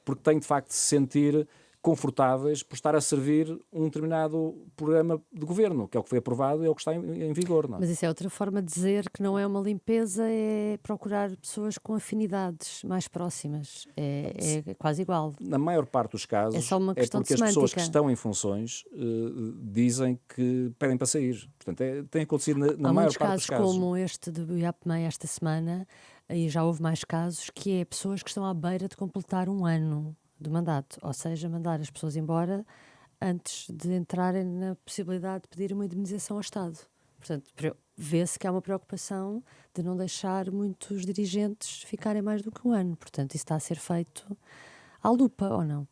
porque têm de facto de se sentir confortáveis por estar a servir um determinado programa de governo, que é o que foi aprovado e é o que está em vigor. Não é? Mas isso é outra forma de dizer que não é uma limpeza, é procurar pessoas com afinidades mais próximas. É quase igual. Na maior parte dos casos, é só uma questão porque de as pessoas semântica. que estão em funções dizem que pedem para sair. Portanto, tem acontecido na maior parte dos casos. Há muitos casos como este do IAPMEI esta semana, e já houve mais casos, que é pessoas que estão à beira de completar um ano de mandato, ou seja, mandar as pessoas embora antes de entrarem na possibilidade de pedir uma indemnização ao Estado. Portanto, vê-se que há uma preocupação de não deixar muitos dirigentes ficarem mais do que um ano. Portanto, isso está a ser feito à lupa, ou não?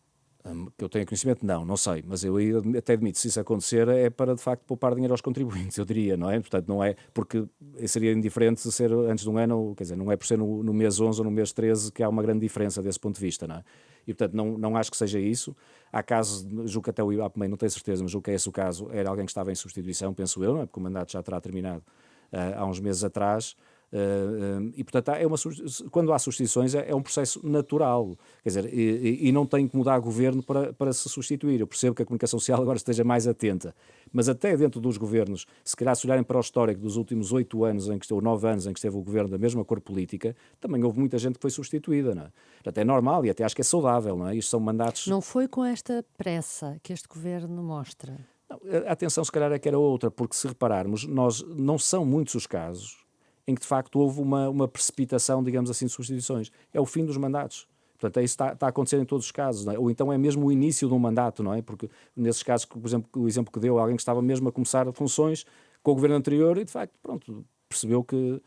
Que eu tenho conhecimento, não sei, mas eu até admito, se isso acontecer é para de facto poupar dinheiro aos contribuintes, eu diria, não é? Portanto, não é, porque seria indiferente se ser antes de um ano, quer dizer, não é por ser no mês 11 ou no mês 13 que há uma grande diferença desse ponto de vista, não é? E portanto, não acho que seja isso. Há casos, julgo que até o IAPMEI, não tenho certeza, mas julgo que é esse o caso, era alguém que estava em substituição, penso eu, não é? Porque o mandato já terá terminado há uns meses atrás. E portanto quando há substituições é um processo natural, quer dizer, e não tem que mudar governo para se substituir. Eu percebo que a comunicação social agora esteja mais atenta, mas até dentro dos governos, se calhar se olharem para o histórico dos últimos 8 anos ou 9 anos em que esteve o governo da mesma cor política, também houve muita gente que foi substituída, não é? Portanto, é normal e até acho que é saudável, não é? Isto são mandatos... Não foi com esta pressa que este governo mostra? Não, a atenção se calhar é que era outra, porque se repararmos, não são muitos os casos em que de facto houve uma precipitação, digamos assim, de substituições. É o fim dos mandatos. Portanto, isso está a acontecer em todos os casos, não é? Ou então é mesmo o início de um mandato, não é? Porque nesses casos, por exemplo, o exemplo que deu, alguém que estava mesmo a começar funções com o governo anterior e de facto, pronto, percebeu que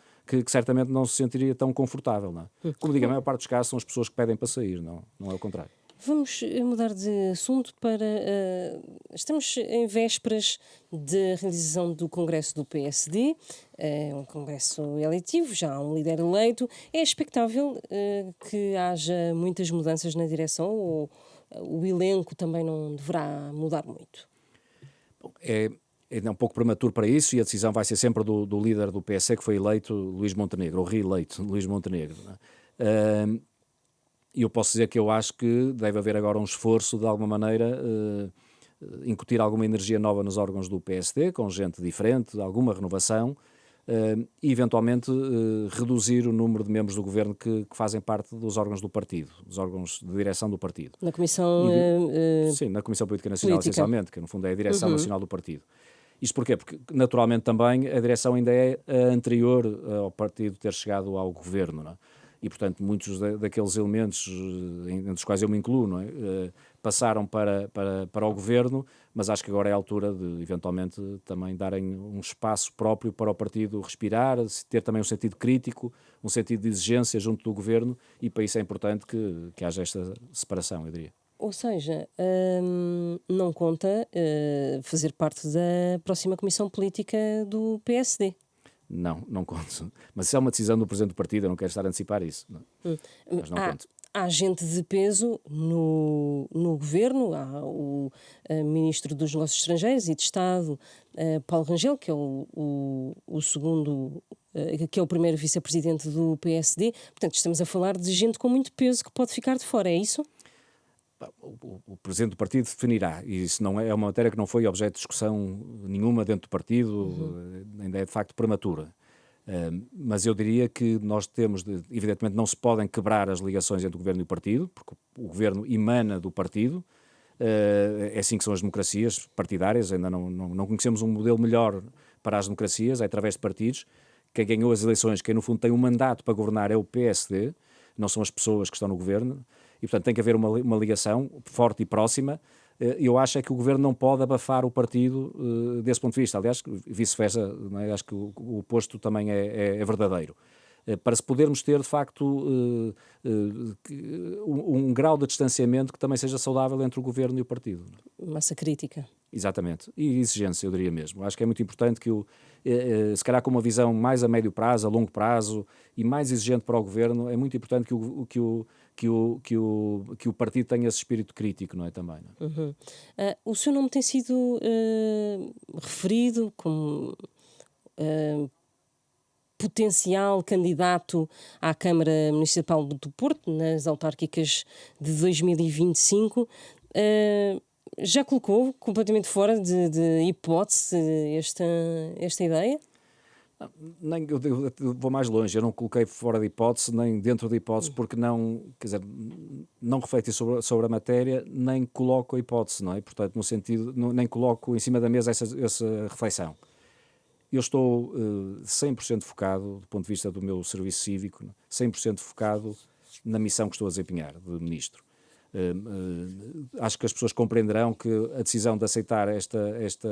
certamente não se sentiria tão confortável, não é? Como digo, a maior parte dos casos são as pessoas que pedem para sair, não é o contrário. Vamos mudar de assunto para... estamos em vésperas da realização do Congresso do PSD, um Congresso eletivo, já há um líder eleito. É expectável que haja muitas mudanças na direção ou o elenco também não deverá mudar muito? Bom, é um pouco prematuro para isso e a decisão vai ser sempre do líder do PSD que foi eleito, Luís Montenegro, ou reeleito, Luís Montenegro. Não é? E eu posso dizer que eu acho que deve haver agora um esforço, de alguma maneira, incutir alguma energia nova nos órgãos do PSD, com gente diferente, alguma renovação, e eventualmente reduzir o número de membros do governo que fazem parte dos órgãos do partido, dos órgãos de direção do partido. Na Comissão... Sim, na Comissão Política Nacional, essencialmente, que no fundo é a direção nacional do partido. Isto porquê? Porque, naturalmente, também a direção ainda é anterior ao partido ter chegado ao governo, não é? E, portanto, muitos daqueles elementos, entre os quais eu me incluo, não é? Passaram para o governo, mas acho que agora é a altura de, eventualmente, também darem um espaço próprio para o partido respirar, ter também um sentido crítico, um sentido de exigência junto do governo, e para isso é importante que haja esta separação, eu diria. Ou seja, não conta fazer parte da próxima Comissão Política do PSD? Não conto. Mas isso é uma decisão do Presidente do Partido, eu não quero estar a antecipar isso. Não. Mas não conto. Há gente de peso no governo, há o Ministro dos Negócios Estrangeiros e de Estado, Paulo Rangel, que é o segundo, que é o primeiro vice-presidente do PSD. Portanto, estamos a falar de gente com muito peso que pode ficar de fora, é isso? O Presidente do Partido definirá, e isso não é uma matéria que não foi objeto de discussão nenhuma dentro do partido, ainda é de facto prematura. Mas eu diria que nós temos, evidentemente não se podem quebrar as ligações entre o Governo e o Partido, porque o Governo emana do Partido, é assim que são as democracias partidárias, ainda não conhecemos um modelo melhor para as democracias, é através de partidos. Quem ganhou as eleições, quem no fundo tem um mandato para governar é o PSD, não são as pessoas que estão no Governo, e portanto tem que haver uma ligação forte e próxima. Eu acho é que o Governo não pode abafar o partido desse ponto de vista. Aliás, vice-versa, não é? Acho que o oposto também é verdadeiro. Para se podermos ter, de facto, um grau de distanciamento que também seja saudável entre o Governo e o partido. Massa crítica. Exatamente. E exigência, eu diria mesmo. Acho que é muito importante que, se calhar com uma visão mais a médio prazo, a longo prazo e mais exigente para o Governo, é muito importante que o partido tenha esse espírito crítico, não é, também. Não é? Uhum. O seu nome tem sido referido como potencial candidato à Câmara Municipal do Porto nas autárquicas de 2025. Já colocou completamente fora de hipótese esta ideia? Nem, eu vou mais longe, eu não coloquei fora de hipótese, nem dentro de hipótese, porque não, quer dizer, não refleti sobre a matéria, nem coloco a hipótese, não é? Portanto, no sentido, nem coloco em cima da mesa essa reflexão. Eu estou 100% focado, do ponto de vista do meu serviço cívico, 100% focado na missão que estou a desempenhar de ministro. Acho que as pessoas compreenderão que a decisão de aceitar esta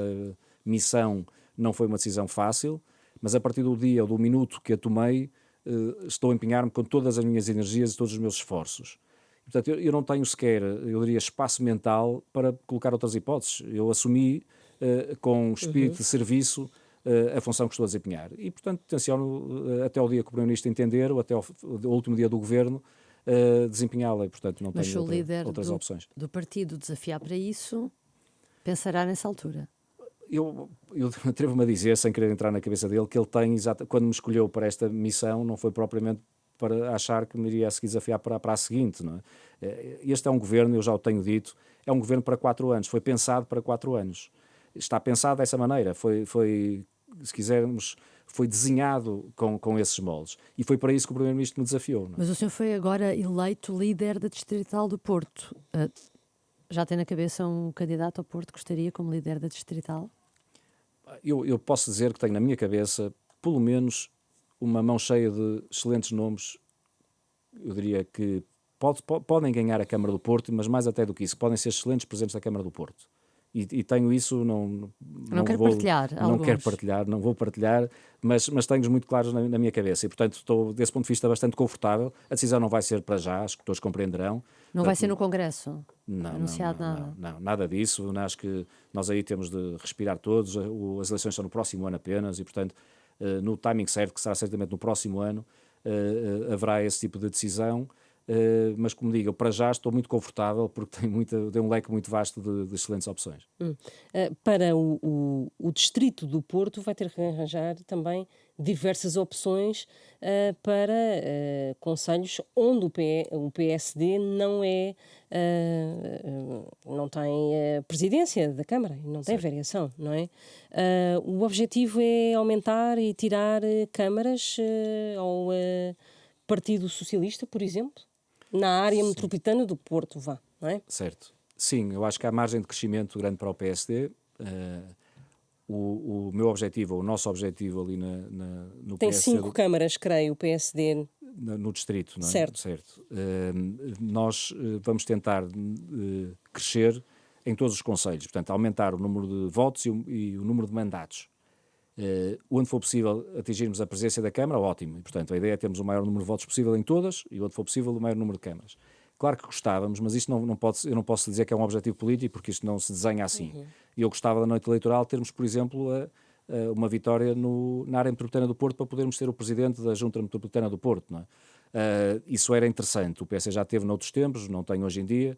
missão não foi uma decisão fácil, mas a partir do dia ou do minuto que a tomei, estou a empenhar-me com todas as minhas energias e todos os meus esforços. Portanto, eu não tenho sequer, eu diria, espaço mental para colocar outras hipóteses. Eu assumi com espírito de serviço a função que estou a desempenhar. E, portanto, tenciono até o dia que o Primeiro-Ministro entender, ou até o último dia do Governo, desempenhá-la. E, portanto, não Mas se tenho o líder outras opções. do partido desafiar para isso, pensará nessa altura. Eu atrevo-me a dizer, sem querer entrar na cabeça dele, que ele tem, quando me escolheu para esta missão, não foi propriamente para achar que me iria a seguir desafiar para a seguinte. Não é? Este é um governo, eu já o tenho dito, é um governo para 4 anos, foi pensado para 4 anos. Está pensado dessa maneira, foi se quisermos, foi desenhado com esses moldes. E foi para isso que o Primeiro-Ministro me desafiou. Não é? Mas o senhor foi agora eleito líder da Distrital do Porto. Já tem na cabeça um candidato ao Porto que gostaria como líder da Distrital? Eu posso dizer que tenho na minha cabeça, pelo menos, uma mão cheia de excelentes nomes. Eu diria que podem ganhar a Câmara do Porto, mas mais até do que isso, podem ser excelentes presidentes da Câmara do Porto. E tenho isso, não quero vou, partilhar não alguns. quero partilhar, não vou partilhar, mas tenho-os muito claros na minha cabeça e, portanto, estou, desse ponto de vista, bastante confortável. A decisão não vai ser para já, acho que todos compreenderão. Não vai ser no Congresso? Não, anunciado nada? não, nada disso. Acho que nós aí temos de respirar todos. As eleições são no próximo ano apenas e, portanto, no timing certo, que será certamente no próximo ano, haverá esse tipo de decisão. Mas, como digo, para já estou muito confortável porque tem um leque muito vasto de excelentes opções. Para o Distrito do Porto vai ter que arranjar também diversas opções para concelhos onde o PSD não tem presidência da Câmara, não tem variação, não é? O objetivo é aumentar e tirar câmaras ao Partido Socialista, por exemplo? Na área metropolitana do Porto, não é? Certo. Sim, eu acho que há margem de crescimento grande para o PSD. O meu objetivo, o nosso objetivo ali no Tem PSD... 5 câmaras, creio, o PSD. No distrito, não é? Certo. Nós vamos tentar crescer em todos os concelhos. Portanto, aumentar o número de votos e o número de mandatos. Onde for possível atingirmos a presença da Câmara, ótimo. E, portanto, a ideia é termos o maior número de votos possível em todas e onde for possível o maior número de câmaras. Claro que gostávamos, mas isto eu não posso dizer que é um objetivo político porque isto não se desenha assim. Eu gostava da noite eleitoral termos, por exemplo, uma vitória na área metropolitana do Porto para podermos ter o presidente da Junta Metropolitana do Porto. Não é? Isso era interessante. O PS já teve noutros tempos, não tem hoje em dia.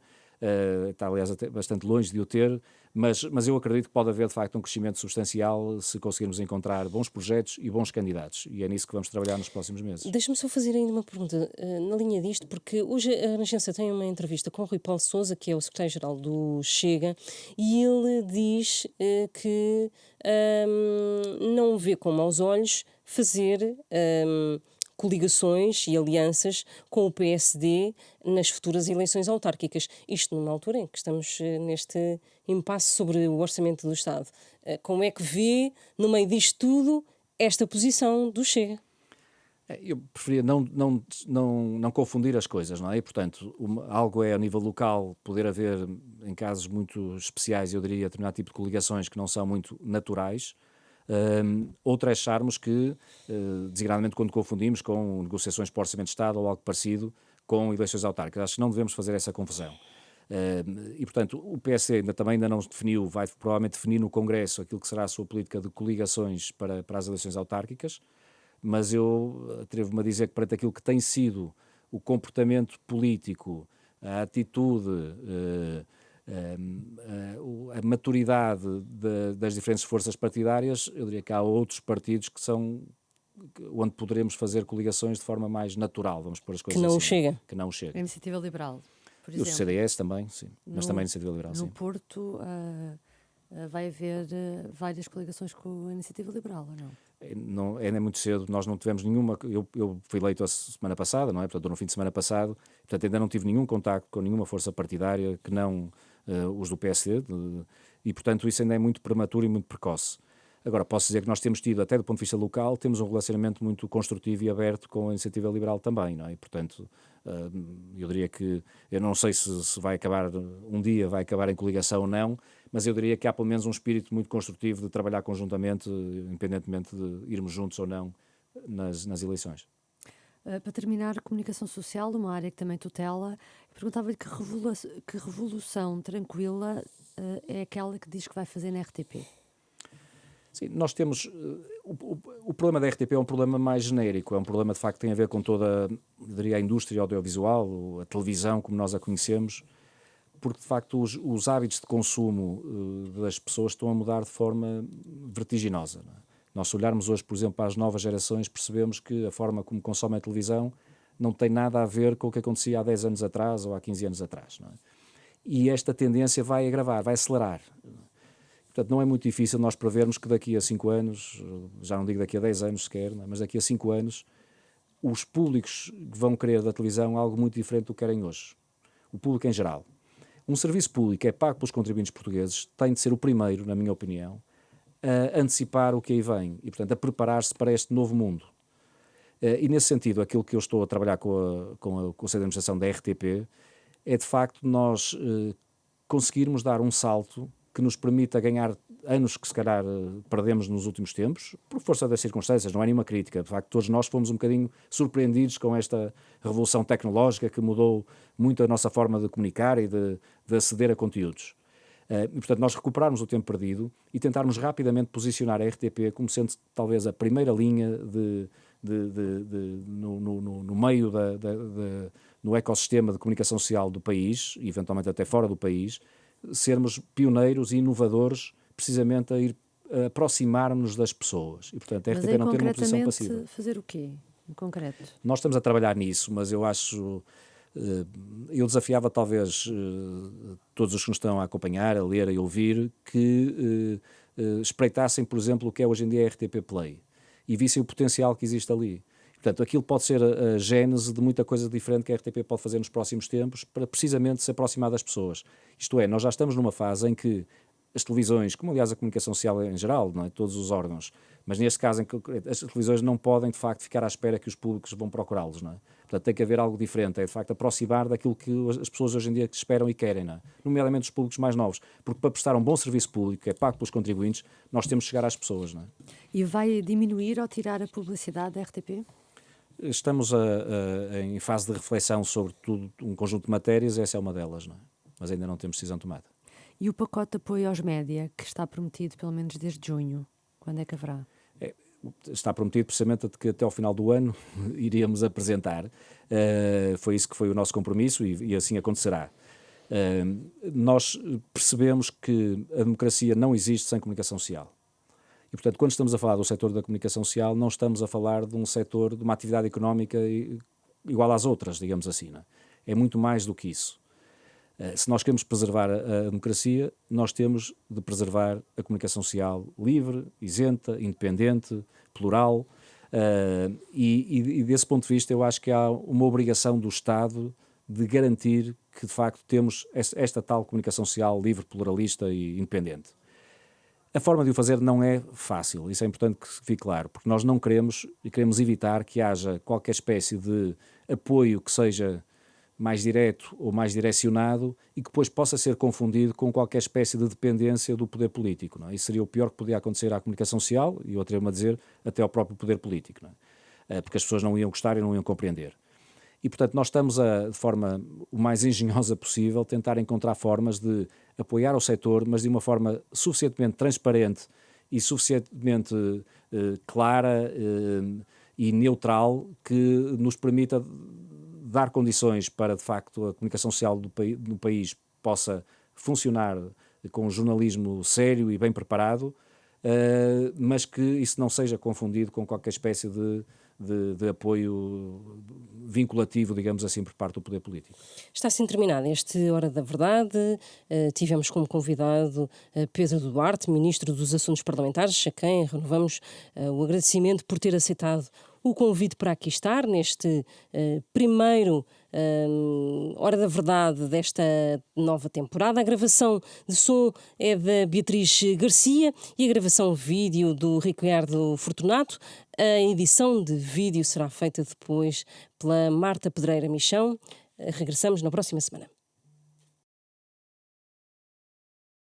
está aliás até bastante longe de o ter, mas eu acredito que pode haver de facto um crescimento substancial se conseguirmos encontrar bons projetos e bons candidatos, e é nisso que vamos trabalhar nos próximos meses. Deixa-me só fazer ainda uma pergunta na linha disto, porque hoje a Renascença tem uma entrevista com o Rui Paulo Sousa, que é o secretário-geral do Chega, e ele diz que não vê com maus olhos fazer coligações e alianças com o PSD nas futuras eleições autárquicas. Isto numa altura em que estamos neste impasse sobre o orçamento do Estado. Como é que vê, no meio disto tudo, esta posição do Chega? Eu preferia não confundir as coisas, não é? E, portanto, algo é a nível local poder haver, em casos muito especiais, eu diria, determinado tipo de coligações que não são muito naturais. Outra é acharmos que, designadamente quando confundimos com negociações para o Orçamento de Estado ou algo parecido com eleições autárquicas. Acho que não devemos fazer essa confusão. E, portanto, o PS ainda não definiu, vai provavelmente definir no Congresso aquilo que será a sua política de coligações para as eleições autárquicas, mas eu atrevo-me a dizer que perante aquilo que tem sido o comportamento político, a atitude, a maturidade das diferentes forças partidárias, eu diria que há outros partidos que são onde poderemos fazer coligações de forma mais natural, vamos pôr as coisas Que não assim, Chega. que não Chega. A Iniciativa Liberal, por E o exemplo. CDS também, sim, mas também a Iniciativa Liberal, No sim. Porto vai haver várias coligações com a Iniciativa Liberal, ou não? Não, é muito cedo, nós não tivemos nenhuma, eu fui eleito a semana passada, não é? Portanto, no fim de semana passado, portanto, ainda não tive nenhum contacto com nenhuma força partidária que não os do PSD, e portanto isso ainda é muito prematuro e muito precoce. Agora, posso dizer que nós temos tido, até do ponto de vista local, temos um relacionamento muito construtivo e aberto com a Iniciativa Liberal também, não é? E, portanto, eu diria que, eu não sei se vai acabar, um dia vai acabar em coligação ou não, mas eu diria que há pelo menos um espírito muito construtivo de trabalhar conjuntamente, independentemente de irmos juntos ou não nas eleições. Para terminar, comunicação social, uma área que também tutela, perguntava-lhe que revolução tranquila é aquela que diz que vai fazer na RTP. Sim, nós temos. O problema da RTP é um problema mais genérico, é um problema de facto que tem a ver com toda, eu diria, a indústria audiovisual, a televisão como nós a conhecemos, porque de facto os hábitos de consumo das pessoas estão a mudar de forma vertiginosa. Não é? Nós, se olharmos hoje, por exemplo, para as novas gerações, percebemos que a forma como consomem a televisão não tem nada a ver com o que acontecia há 10 anos atrás ou há 15 anos atrás. Não é? E esta tendência vai agravar, vai acelerar. Portanto, não é muito difícil nós prevermos que daqui a 5 anos, já não digo daqui a 10 anos sequer, mas daqui a 5 anos, os públicos vão querer da televisão algo muito diferente do que querem hoje. O público em geral. Um serviço público é pago pelos contribuintes portugueses, tem de ser o primeiro, na minha opinião, a antecipar o que aí vem e, portanto, a preparar-se para este novo mundo. E, nesse sentido, aquilo que eu estou a trabalhar com o Conselho de Administração da RTP é, de facto, nós conseguirmos dar um salto que nos permita ganhar anos que se calhar perdemos nos últimos tempos, por força das circunstâncias, não é nenhuma crítica. De facto, todos nós fomos um bocadinho surpreendidos com esta revolução tecnológica que mudou muito a nossa forma de comunicar e de aceder a conteúdos. E, portanto, nós recuperarmos o tempo perdido e tentarmos rapidamente posicionar a RTP como sendo talvez a primeira linha no meio no ecossistema de comunicação social do país, e eventualmente até fora do país, sermos pioneiros e inovadores precisamente a ir aproximar-nos das pessoas. E, portanto, a RTP não ter uma posição passiva. Fazer o quê, em concreto? Nós estamos a trabalhar nisso, mas eu acho... eu desafiava talvez todos os que nos estão a acompanhar, a ler e a ouvir, que espreitassem, por exemplo, o que é hoje em dia a RTP Play e vissem o potencial que existe ali. Portanto, aquilo pode ser a gênese de muita coisa diferente que a RTP pode fazer nos próximos tempos para precisamente se aproximar das pessoas. Isto é, nós já estamos numa fase em que as televisões, como aliás a comunicação social em geral, não é? Todos os órgãos, mas neste caso em que as televisões não podem de facto ficar à espera que os públicos vão procurá-los, não é? Portanto, tem que haver algo diferente, é de facto aproximar daquilo que as pessoas hoje em dia esperam e querem, não é? Nomeadamente os públicos mais novos, porque para prestar um bom serviço público, que é pago pelos contribuintes, nós temos que chegar às pessoas, não é? E vai diminuir ou tirar a publicidade da RTP? Estamos em fase de reflexão sobre tudo, um conjunto de matérias, essa é uma delas, não é? Mas ainda não temos decisão tomada. E o pacote de apoio aos média, que está prometido pelo menos desde junho, quando é que haverá? Está prometido precisamente que até ao final do ano iríamos apresentar. Foi isso que foi o nosso compromisso e assim acontecerá. Nós percebemos que a democracia não existe sem comunicação social. E, portanto, quando estamos a falar do setor da comunicação social, não estamos a falar de um setor, de uma atividade económica igual às outras, digamos assim. Não é? É muito mais do que isso. Se nós queremos preservar a democracia, nós temos de preservar a comunicação social livre, isenta, independente, plural, e desse ponto de vista eu acho que há uma obrigação do Estado de garantir que, de facto, temos esta tal comunicação social livre, pluralista e independente. A forma de o fazer não é fácil, isso é importante que fique claro, porque nós não queremos e queremos evitar que haja qualquer espécie de apoio que seja mais direto ou mais direcionado e que depois possa ser confundido com qualquer espécie de dependência do poder político. Não é? Isso seria o pior que podia acontecer à comunicação social e, eu atrevo-me a dizer, até ao próprio poder político, não é? Porque as pessoas não iam gostar e não iam compreender. E, portanto, nós estamos de forma o mais engenhosa possível, tentar encontrar formas de apoiar o setor, mas de uma forma suficientemente transparente e suficientemente clara e neutral que nos permita dar condições para, de facto, a comunicação social do país possa funcionar com um jornalismo sério e bem preparado, mas que isso não seja confundido com qualquer espécie de apoio vinculativo, digamos assim, por parte do poder político. Está assim terminado este Hora da Verdade. Tivemos como convidado Pedro Duarte, Ministro dos Assuntos Parlamentares, a quem renovamos o agradecimento por ter aceitado o convite para aqui estar neste primeiro Hora da Verdade desta nova temporada. A gravação de som é da Beatriz Garcia e a gravação vídeo do Ricardo Fortunato. A edição de vídeo será feita depois pela Marta Pedreira Michão. Regressamos na próxima semana.